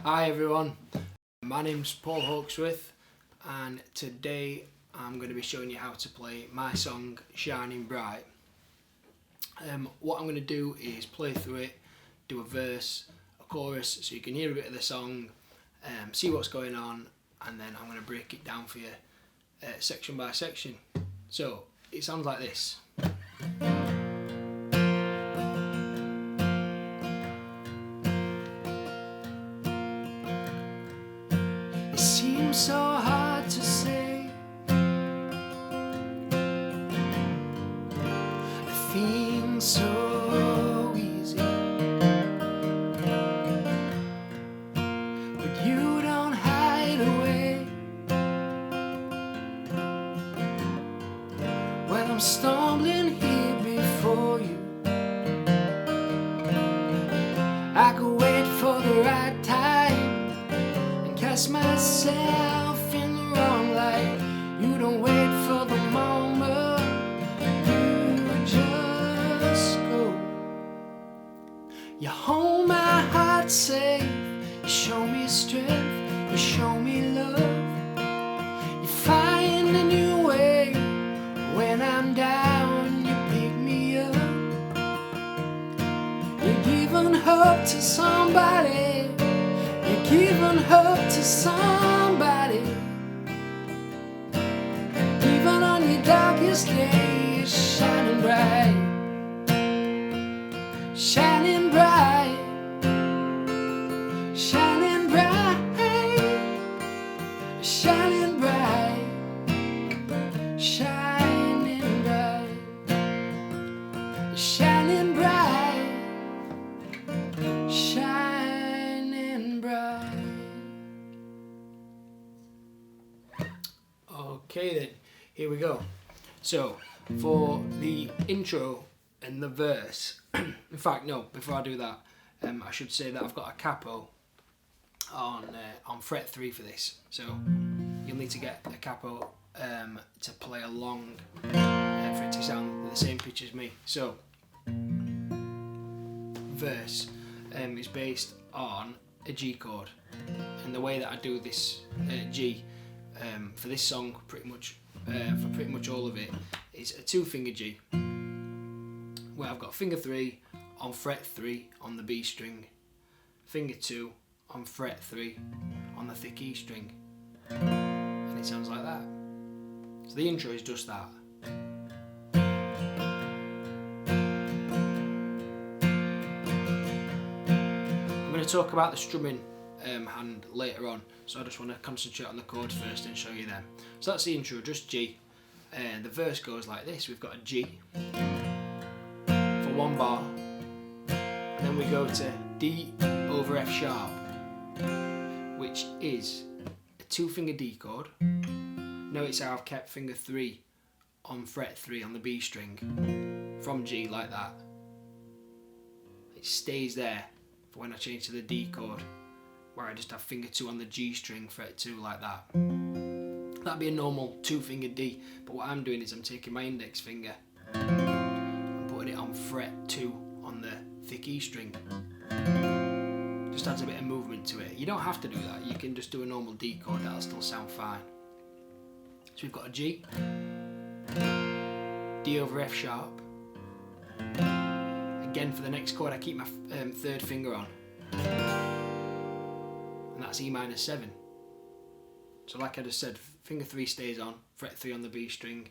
Hi everyone, my name's Paul Hawksworth and today I'm going to be showing you how to play my song Shining Bright. What I'm going to do is play through it, do a verse, a chorus so you can hear a bit of the song, see what's going on, and then I'm going to break it down for you section by section. So it sounds like this. It seems so hard to say, it feels so easy, but you don't hide away. When I'm stumbling here before you, I could wait for the right time, cast myself in the wrong light. You don't wait for the moment, you just go. You hold my heart safe, you show me strength, you show me love. You find a new way when I'm down, you pick me up. You're giving hope to somebody, giving hope to somebody. Even on your darkest day, you're shining bright, shining bright, shining bright, shining bright, shining bright, shining bright, shining bright. Okay then, here we go. So, for the intro and the verse, in fact no, before I do that, I should say that I've got a capo on fret 3 for this. So, you'll need to get a capo to play along for it to sound the same pitch as me. So, verse is based on a G chord, and the way that I do this G for this song, pretty much all of it, is a 2-finger G, where I've got finger 3 on fret 3 on the B string, finger 2 on fret 3 on the thick E string, and it sounds like that. So the intro is just that. I'm going to talk about the strumming hand later on, so I just want to concentrate on the chords first and show you them. So that's the intro, just G. The verse goes like this. We've got a G for 1 bar, and then we go to D over F sharp, which is a 2-finger D chord. Notice how I've kept finger 3 on fret 3 on the B string from G like that. It stays there for when I change to the D chord, where I just have finger 2 on the G string, fret 2 like that. That'd be a normal 2-finger D, but what I'm doing is I'm taking my index finger and putting it on fret 2 on the thick E string. Just adds a bit of movement to it. You don't have to do that, you can just do a normal D chord, that'll still sound fine. So we've got a G, D over F sharp. Again, for the next chord I keep my 3rd finger on, and that's E minor 7. So like I just said, finger 3 stays on, fret 3 on the B string.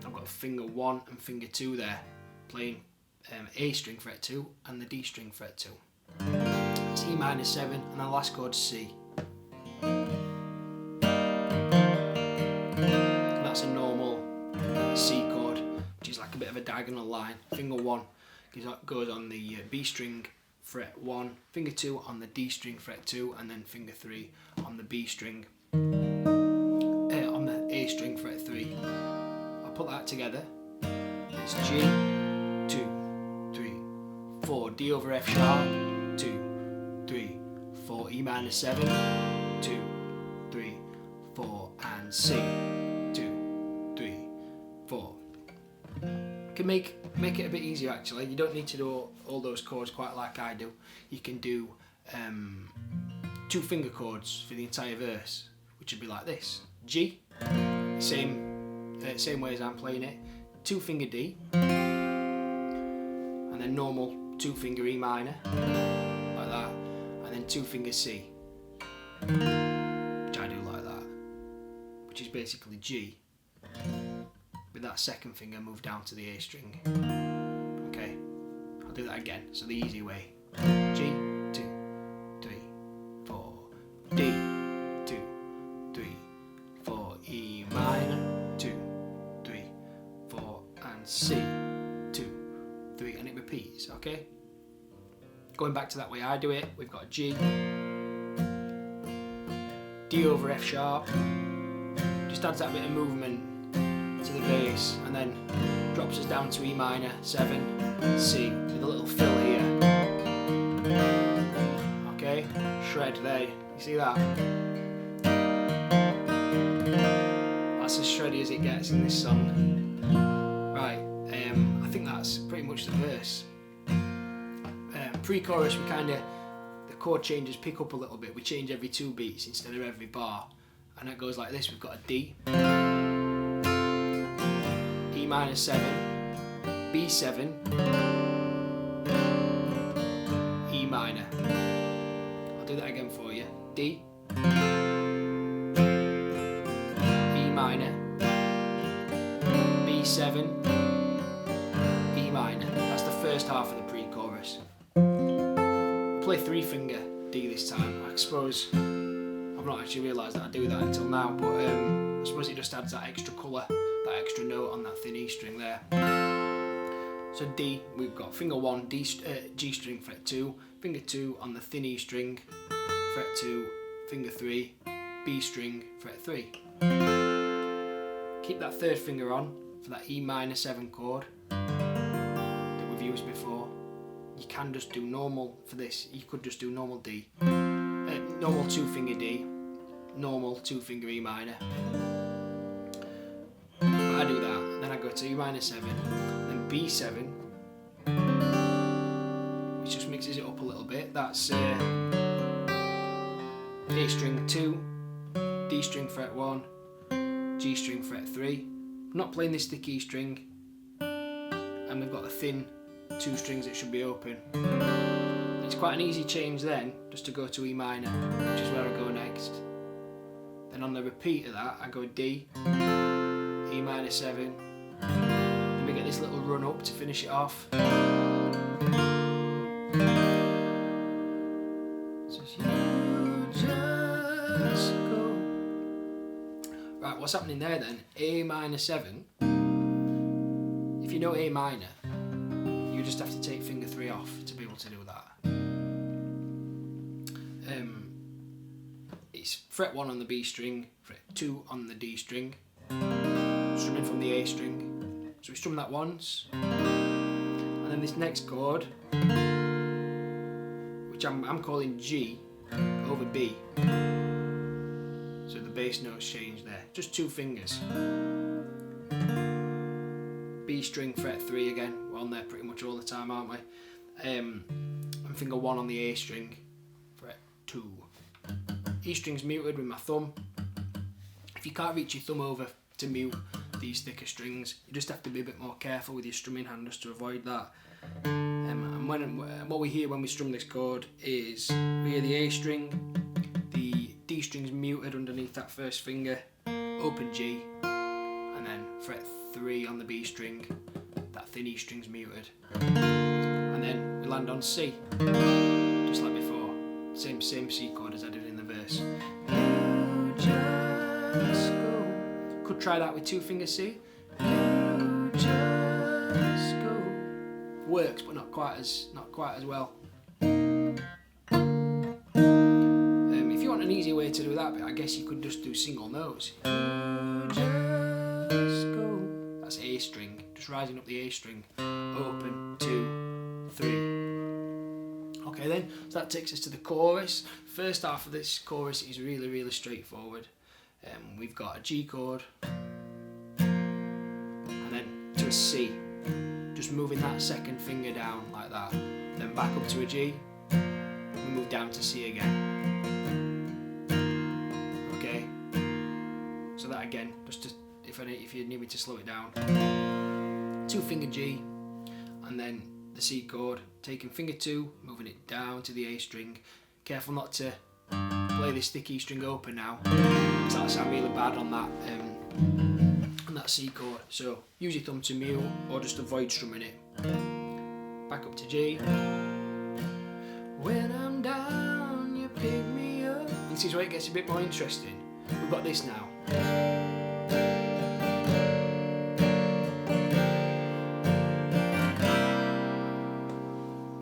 I've got finger 1 and finger 2 there, playing A string fret 2 and the D string fret 2. That's E minor 7, and the last chord's C. And that's a normal C chord, which is like a bit of a diagonal line. Finger 1 goes on the B string, fret 1, finger 2 on the D string, fret 2, and then finger 3 on the B string, on the A string, fret 3. I'll put that together. It's G, 2, 3, 4, D over F sharp, 2, 3, 4, E minor 7, 2, 3, 4, and C, 2, 3, 4. Can make it a bit easier actually. You don't need to do all those chords quite like I do. You can do 2 finger chords for the entire verse, which would be like this: G, same way as I'm playing it, 2 finger D, and then normal 2 finger E minor, like that, and then 2 finger C, which I do like that, which is basically G, with that second finger moved down to the A string. Okay, I'll do that again, so the easy way: G, 2, 3, 4, D, 2, 3, 4, E minor, 2, 3, 4, and C, 2, 3, and it repeats, okay? Going back to that way I do it, we've got G, D over F sharp, just adds that bit of movement to the bass, and then drops us down to E minor, 7, C, with a little fill here. Okay, shred there, you see that? That's as shreddy as it gets in this song. Right, I think that's pretty much the verse. Pre-chorus, we the chord changes pick up a little bit. We change every 2 beats instead of every bar, and it goes like this. We've got a D, E minor 7, B7, E minor. I'll do that again for you. D, E minor, B7, E minor. That's the first half of the pre-chorus. I'll play 3 finger D this time. I suppose I've not actually realised that I do that until now, but I suppose it just adds that extra colour, that extra note on that thin E string there. So D, we've got finger 1, G string, fret 2, finger 2 on the thin E string, fret 2, finger 3, B string, fret 3. Keep that 3rd finger on for that E minor 7 chord that we've used before. You can just do normal for this, you could just do normal D, normal 2 finger D, normal 2 finger E minor. But I do that, and then I go to E minor 7, then B7, which just mixes it up a little bit. That's A string 2, D string fret 1, G string fret 3. I'm not playing this thick E string, and we've got the thin 2 strings that should be open. It's quite an easy change then, just to go to E minor, which is where I go next. Then on the repeat of that, I go D, E minor 7, then we get this little run up to finish it off. So you just go. Right, what's happening there then? A minor 7. If you know A minor, you just have to take finger 3 off to be able to do that. It's fret 1 on the B string, fret 2 on the D string, strumming from the A string. So we strum that once, and then this next chord, which I'm calling G over B. So the bass notes change there, just 2 fingers. B string, fret 3 again, we're on there pretty much all the time, aren't we? And finger 1 on the A string, fret 2. E string's muted with my thumb. If you can't reach your thumb over to mute these thicker strings, you just have to be a bit more careful with your strumming hand just to avoid that. And what we hear when we strum this chord is we hear the A string, the D string's muted underneath that first finger, open G, and then fret 3 on the B string, that thin E string's muted, and then we land on C, just like before, same C chord as I did in the verse. You just go. Could try that with 2 finger C. You just go. Works, but not quite as well. If you want an easy way to do that bit, I guess you could just do single notes. You just go. That's A string, just rising up the A string. Open, 2, 3. Okay then, so that takes us to the chorus. First half of this chorus is really straightforward. We've got a G chord, and then to a C, just moving that second finger down like that. Then back up to a G, we move then down to C again. Okay, so that again, just to, if you need me to slow it down, 2 finger G, and then the C chord, taking finger 2, moving it down to the A string. Careful not to play this thick E string open now, because that'll sound really bad on that C chord. So use your thumb to mute, or just avoid strumming it. Back up to G. When I'm down, you pick me up. This is where it gets a bit more interesting. We've got this now.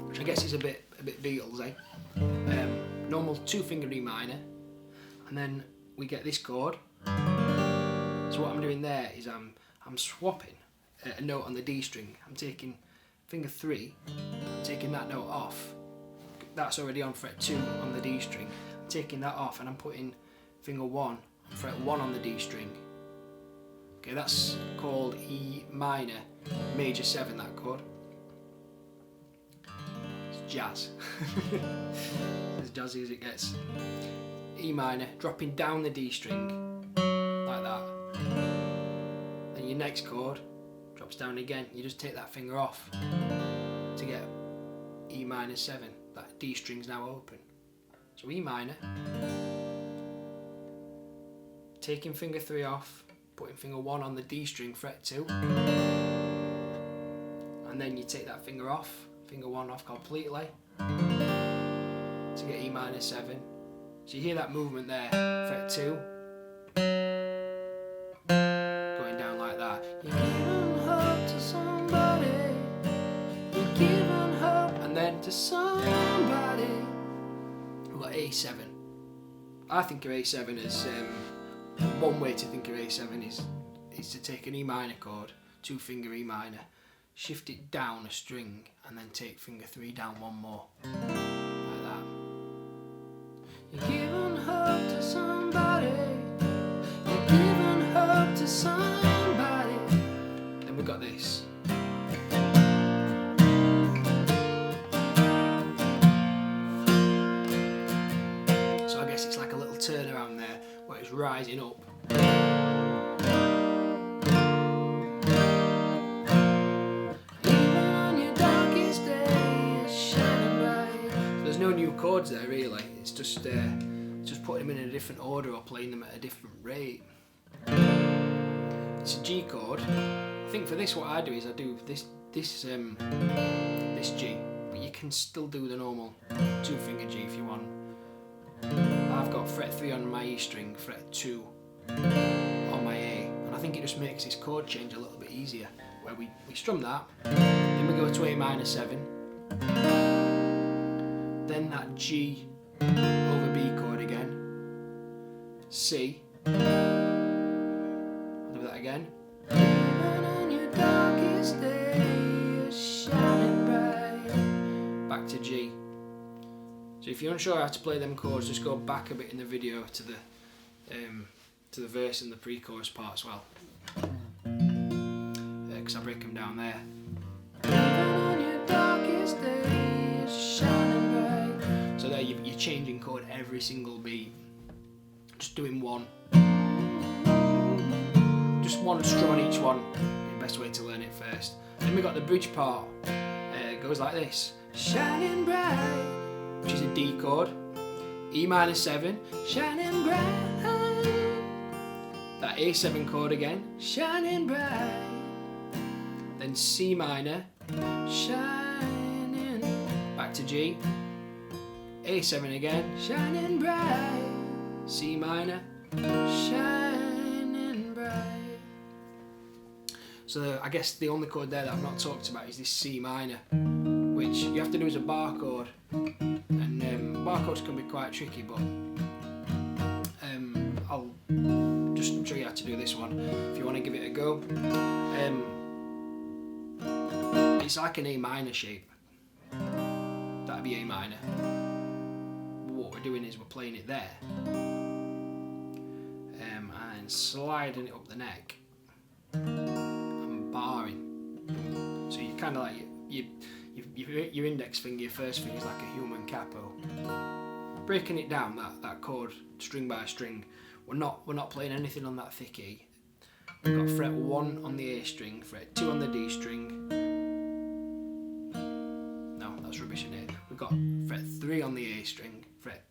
Which I guess is a bit Beatles, eh? Normal 2 finger E minor, and then we get this chord. So what I'm doing there is I'm swapping a note on the D string. I'm taking finger 3, I'm taking that note off. That's already on fret 2 on the D string. I'm taking that off and I'm putting finger 1 on fret 1 on the D string. Okay, that's called E minor major 7, that chord. It's jazz. As jazzy as it gets. E minor, dropping down the D string, like that. Then your next chord drops down again. You just take that finger off to get E minor 7. That D string's now open. So E minor, taking finger 3 off, putting finger 1 on the D string, fret 2, and then you take that finger off, finger 1 off completely, to get E minor 7. So you hear that movement there, fret 2, going down like that. You're giving hope to somebody, you're giving hope, and then to somebody. We've got A7. I think of A7 as, one way to think of A7 is to take an E minor chord, 2 finger E minor, shift it down a string, and then take finger 3 down one more. Like that. You're giving hope to somebody, you're giving hope to somebody. Then we've got this. So I guess it's like a little turnaround there, where it's rising up. No new chords there really, it's just putting them in a different order or playing them at a different rate. It's a G chord. I think for this what I do is I do this G, but you can still do the normal 2 finger G if you want. I've got fret 3 on my E string, fret 2 on my A, and I think it just makes this chord change a little bit easier, where we strum that, then we go to A minor 7, then that G over B chord again, C, I'll do that again, back to G. So if you're unsure how to play them chords, just go back a bit in the video to the verse and the pre-chorus part as well, because I break them down there. So there you're changing chord every single beat, just doing one, just one strum on each one, the best way to learn it first. Then we got the bridge part, it goes like this, shining bright, which is a D chord, E minor 7, shining bright, that A7 chord again, shining bright, then C minor, shining, back to G, A7 again, shining bright, C minor, shining bright. So I guess the only chord there that I've not talked about is this C minor, which you have to do as a bar chord, and bar chords can be quite tricky, but I'll just show you how to do this one if you want to give it a go. It's like an A minor shape, that'd be A minor. What we're doing is we're playing it there, and sliding it up the neck and barring. So you kind of like your index finger, your first finger is like a human capo, breaking it down, that chord string by string, we're not playing anything on that thick E. We've got fret 1 on the A string, fret 2 on the D string. No, that's rubbish in it. We've got fret 3 on the A string, fret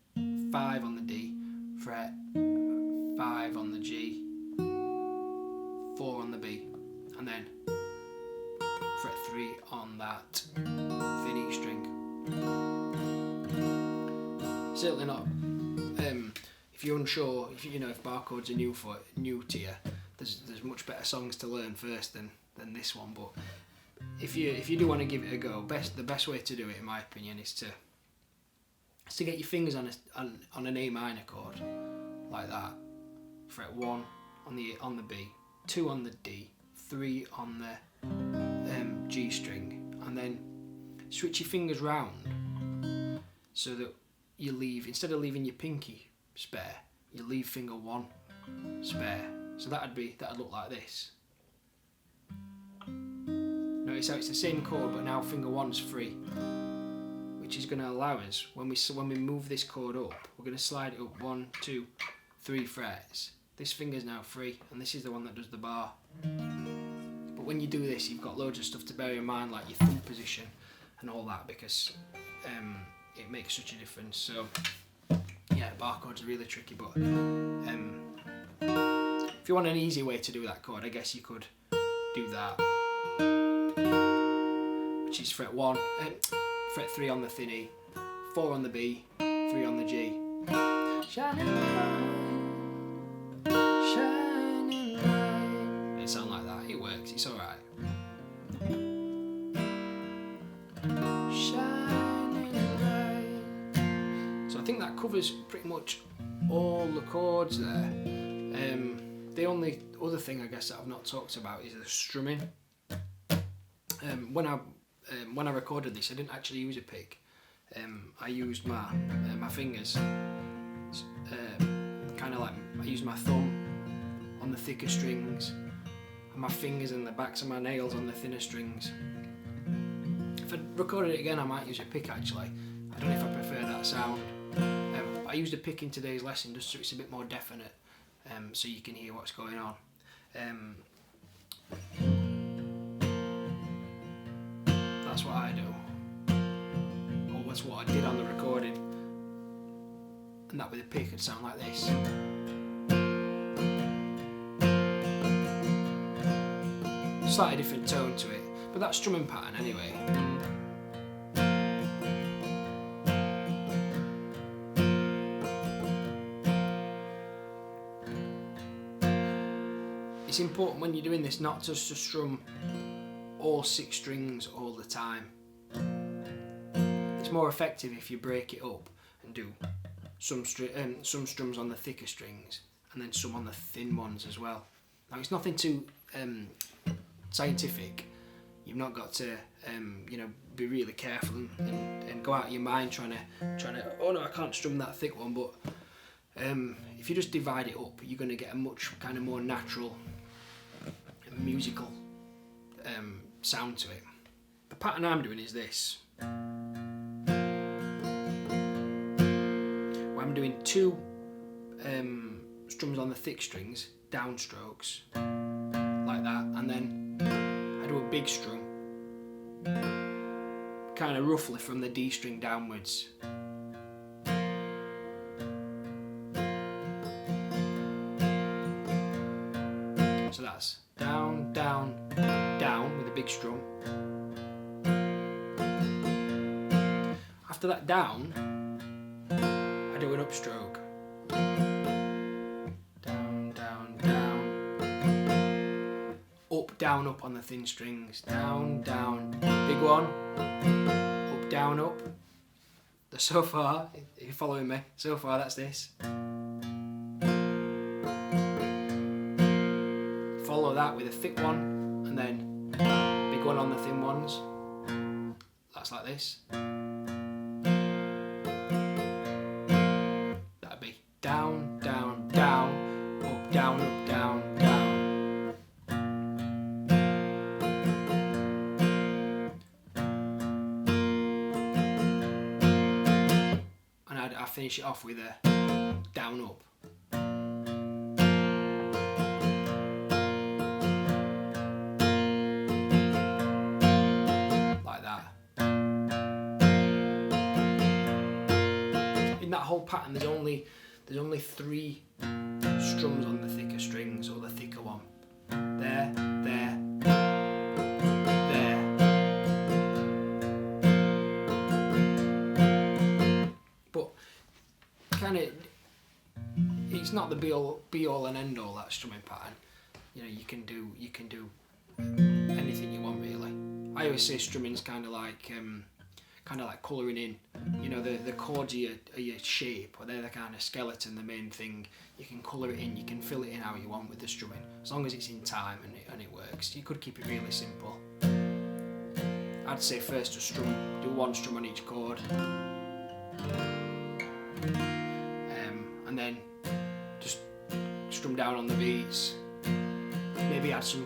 5 on the D, fret 5 on the G, 4 on the B, and then fret 3 on that thin E string. Certainly not. If you're unsure, if bar chords are new to you, there's much better songs to learn first than this one. But if you do want to give it a go, the best way to do it, in my opinion, is to get your fingers on an A minor chord like that. Fret 1 on the B, 2 on the D, 3 on the G string, and then switch your fingers round so that you leave, instead of leaving your pinky spare, you leave finger 1 spare. So that'd look like this. Notice how it's the same chord, but now finger 1's free, which is going to allow us, when we move this chord up, we're going to slide it up 1, 2, 3 frets. This finger's now free, and this is the one that does the bar. But when you do this, you've got loads of stuff to bear in mind, like your thumb position and all that, because it makes such a difference. So yeah, bar chords are really tricky, but if you want an easy way to do that chord, I guess you could do that, which is fret 1, fret 3 on the thin E, 4 on the B, 3 on the G. Shining light, shining light. It sounds like that. It works. It's all right. I think that covers pretty much all the chords there. The only other thing I guess that I've not talked about is the strumming. When I recorded this, I didn't actually use a pick. I used my fingers, kind of like I used my thumb on the thicker strings, and my fingers and the backs of my nails on the thinner strings. If I recorded it again, I might use a pick actually. I don't know if I prefer that sound. I used a pick in today's lesson just so it's a bit more definite, so you can hear what's going on. That's what I do, or that's what I did on the recording, and that with a pick would sound like this. Slightly different tone to it, but that's strumming pattern anyway. It's important when you're doing this not just to strum all 6 strings all the time. It's more effective if you break it up and do some strums on the thicker strings and then some on the thin ones as well. Now it's nothing too scientific. You've not got to be really careful and go out of your mind trying to oh no, I can't strum that thick one. But if you just divide it up, you're going to get a much kind of more natural musical sound to it. The pattern I'm doing is this, where I'm doing 2 strums on the thick strings, downstrokes, like that, and then I do a big strum, kind of roughly from the D string downwards. So that's down, down, down with a big strum. After that down, I do an upstroke. Down, down, down. Up, down, up on the thin strings. Down, down, big one. Up, down, up. So far, if you're following me, so far that's this. Follow that with a thick one, and then big one on the thin ones. That's like this. That'd be down, down, down, up, down, down, down. And I finish it off with a down up. Like that. In that whole pattern, there's only 3 strums on the thicker strings, or the thicker one. There, there, there. But kind of, it's not the be all and end all, that strumming pattern. You know, you can do anything you want really. I always say strumming's kind of like colouring in. You know, the chords are your shape, or they're the kind of skeleton, the main thing. You can colour it in, you can fill it in how you want with the strumming, as long as it's in time and it works. You could keep it really simple. I'd say first just do 1 strum on each chord, and then just strum down on the beats. Maybe add some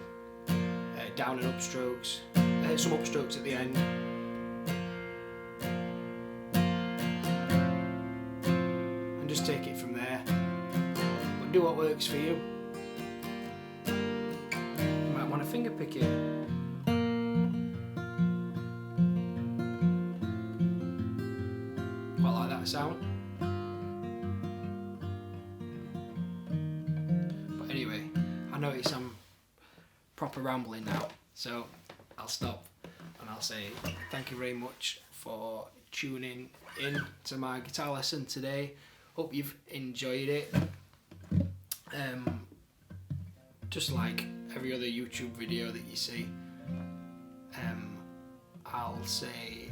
down and up strokes, some upstrokes at the end. Just take it from there, but do what works for you. You might want to finger pick it. Quite like that sound. But anyway, I notice I'm proper rambling now, so I'll stop and I'll say thank you very much for tuning in to my guitar lesson today. Hope you've enjoyed it. Just like every other YouTube video that you see, I'll say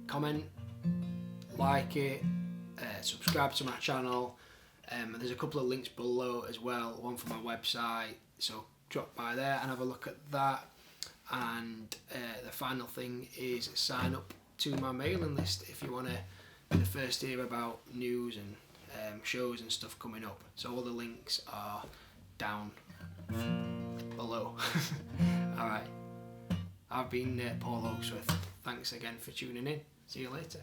comment, like it, subscribe to my channel. There's a couple of links below as well, one for my website, so drop by there and have a look at that. And the final thing is sign up to my mailing list if you want to be the first to hear about news and shows and stuff coming up. So all the links are down below. Alright, I've been Paul Hawksworth. Thanks again for tuning in. See you later.